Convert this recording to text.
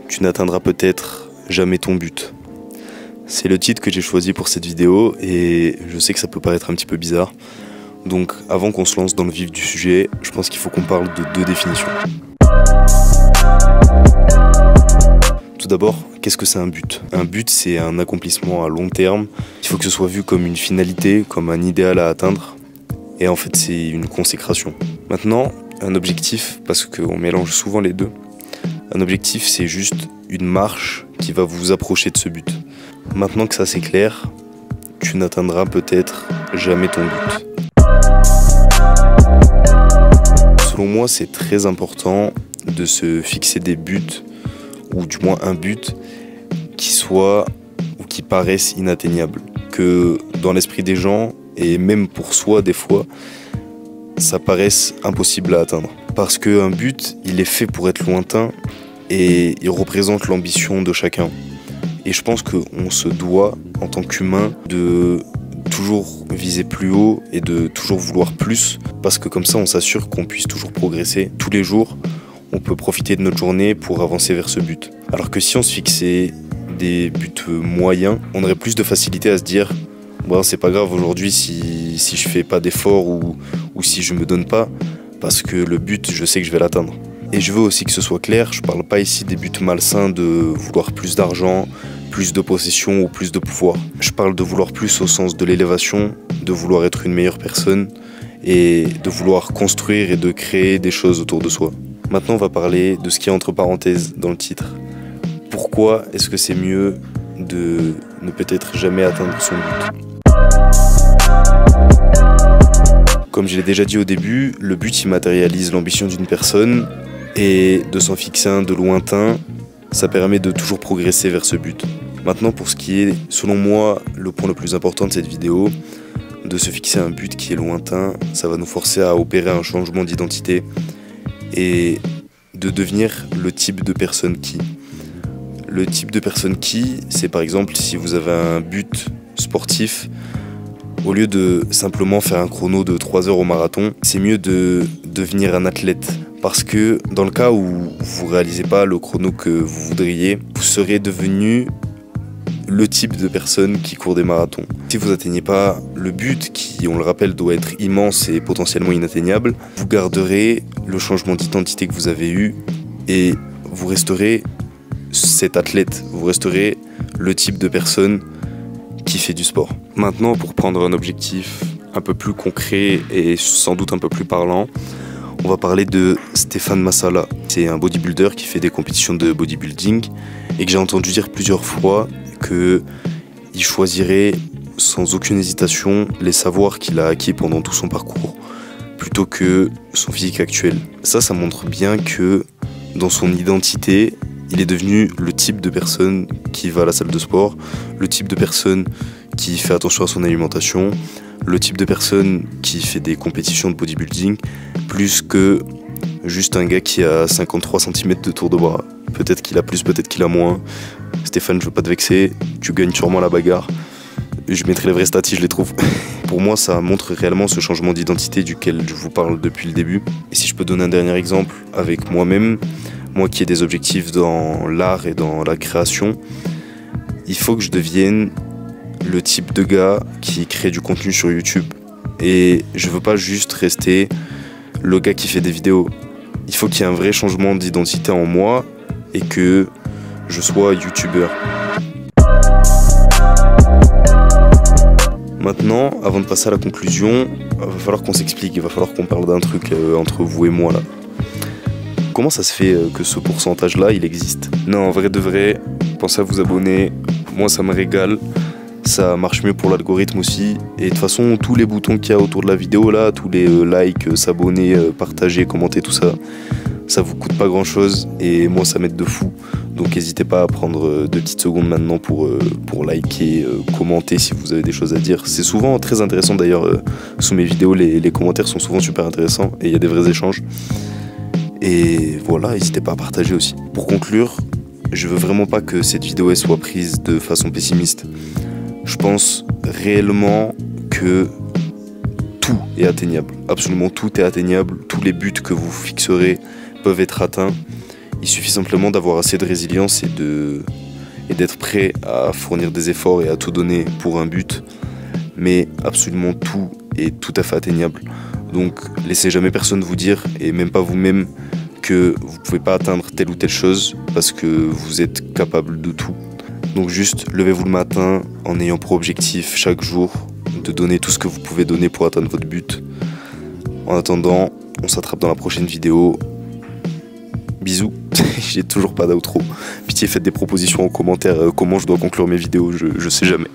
tu n'atteindras peut-être jamais ton but. C'est le titre que j'ai choisi pour cette vidéo et je sais que ça peut paraître un petit peu bizarre. Donc avant qu'on se lance dans le vif du sujet, je pense qu'il faut qu'on parle de deux définitions. Tout d'abord, qu'est-ce que c'est un but? Un but, c'est un accomplissement à long terme. Il faut que ce soit vu comme une finalité, comme un idéal à atteindre. Et en fait, c'est une consécration. Maintenant, un objectif, parce qu'on mélange souvent les deux. Un objectif, c'est juste une marche qui va vous approcher de ce but. Maintenant que ça c'est clair, tu n'atteindras peut-être jamais ton but. Selon moi, c'est très important de se fixer des buts, ou du moins un but, qui soit ou qui paraisse inatteignable. Que dans l'esprit des gens, et même pour soi des fois, ça paraisse impossible à atteindre. Parce qu'un but, il est fait pour être lointain et il représente l'ambition de chacun. Et je pense qu'on se doit, en tant qu'humain, de toujours viser plus haut et de toujours vouloir plus, parce que comme ça, on s'assure qu'on puisse toujours progresser. Tous les jours, on peut profiter de notre journée pour avancer vers ce but. Alors que si on se fixait des buts moyens, on aurait plus de facilité à se dire bon, c'est pas grave aujourd'hui si je fais pas d'effort ou si je me donne pas, parce que le but, je sais que je vais l'atteindre. Et je veux aussi que ce soit clair, je parle pas ici des buts malsains de vouloir plus d'argent, plus de possession ou plus de pouvoir. Je parle de vouloir plus au sens de l'élévation, de vouloir être une meilleure personne et de vouloir construire et de créer des choses autour de soi. Maintenant, on va parler de ce qui est entre parenthèses dans le titre. Pourquoi est-ce que c'est mieux de ne peut-être jamais atteindre son but? Comme je l'ai déjà dit au début, le but il matérialise l'ambition d'une personne et de s'en fixer un de lointain, ça permet de toujours progresser vers ce but. Maintenant, pour ce qui est, selon moi, le point le plus important de cette vidéo, de se fixer un but qui est lointain, ça va nous forcer à opérer un changement d'identité et de devenir le type de personne qui. Le type de personne qui, c'est par exemple si vous avez un but sportif, au lieu de simplement faire un chrono de 3 heures au marathon, c'est mieux de devenir un athlète. Parce que dans le cas où vous ne réalisez pas le chrono que vous voudriez, vous serez devenu le type de personne qui court des marathons. Si vous n'atteignez pas le but, qui, on le rappelle, doit être immense et potentiellement inatteignable, vous garderez le changement d'identité que vous avez eu et vous resterez cet athlète, vous resterez le type de personne qui fait du sport. Maintenant, pour prendre un objectif un peu plus concret et sans doute un peu plus parlant, on va parler de Stéphane Massala. C'est un bodybuilder qui fait des compétitions de bodybuilding et que j'ai entendu dire plusieurs fois qu'il choisirait sans aucune hésitation les savoirs qu'il a acquis pendant tout son parcours plutôt que son physique actuel. Ça montre bien que dans son identité, il est devenu le type de personne qui va à la salle de sport, le type de personne qui fait attention à son alimentation, le type de personne qui fait des compétitions de bodybuilding, plus que juste un gars qui a 53 cm de tour de bras. Peut-être qu'il a plus, peut-être qu'il a moins. Stéphane, je veux pas te vexer, tu gagnes sûrement la bagarre. Je mettrai les vrais stats si je les trouve. Pour moi, ça montre réellement ce changement d'identité duquel je vous parle depuis le début. Et si je peux donner un dernier exemple avec moi-même, moi qui ai des objectifs dans l'art et dans la création, il faut que je devienne le type de gars qui crée du contenu sur YouTube. Et je veux pas juste rester le gars qui fait des vidéos. Il faut qu'il y ait un vrai changement d'identité en moi et que je sois youtubeur. Maintenant, avant de passer à la conclusion, il va falloir qu'on s'explique, il va falloir qu'on parle d'un truc entre vous et moi là. Comment ça se fait que ce pourcentage-là, il existe? Non, en vrai de vrai, pensez à vous abonner, moi ça me régale, ça marche mieux pour l'algorithme aussi. Et de toute façon, tous les boutons qu'il y a autour de la vidéo là, tous les likes, s'abonner, partager, commenter, tout ça, ça vous coûte pas grand-chose et moi ça m'aide de fou. Donc n'hésitez pas à prendre 2 petites secondes maintenant pour liker, commenter si vous avez des choses à dire. C'est souvent très intéressant d'ailleurs, sous mes vidéos, les commentaires sont souvent super intéressants et il y a des vrais échanges. Et voilà, n'hésitez pas à partager aussi. Pour conclure, je veux vraiment pas que cette vidéo elle soit prise de façon pessimiste. Je pense réellement que tout est atteignable. Absolument tout est atteignable. Tous les buts que vous fixerez peuvent être atteints. Il suffit simplement d'avoir assez de résilience et d'être prêt à fournir des efforts et à tout donner pour un but. Mais absolument tout est tout à fait atteignable. Donc laissez jamais personne vous dire, et même pas vous-même, que vous pouvez pas atteindre telle ou telle chose parce que vous êtes capable de tout. Donc juste levez-vous le matin en ayant pour objectif chaque jour de donner tout ce que vous pouvez donner pour atteindre votre but. En attendant, on s'attrape dans la prochaine vidéo. Bisous. J'ai toujours pas d'outro. Pitié, faites des propositions en commentaire comment je dois conclure mes vidéos, je sais jamais.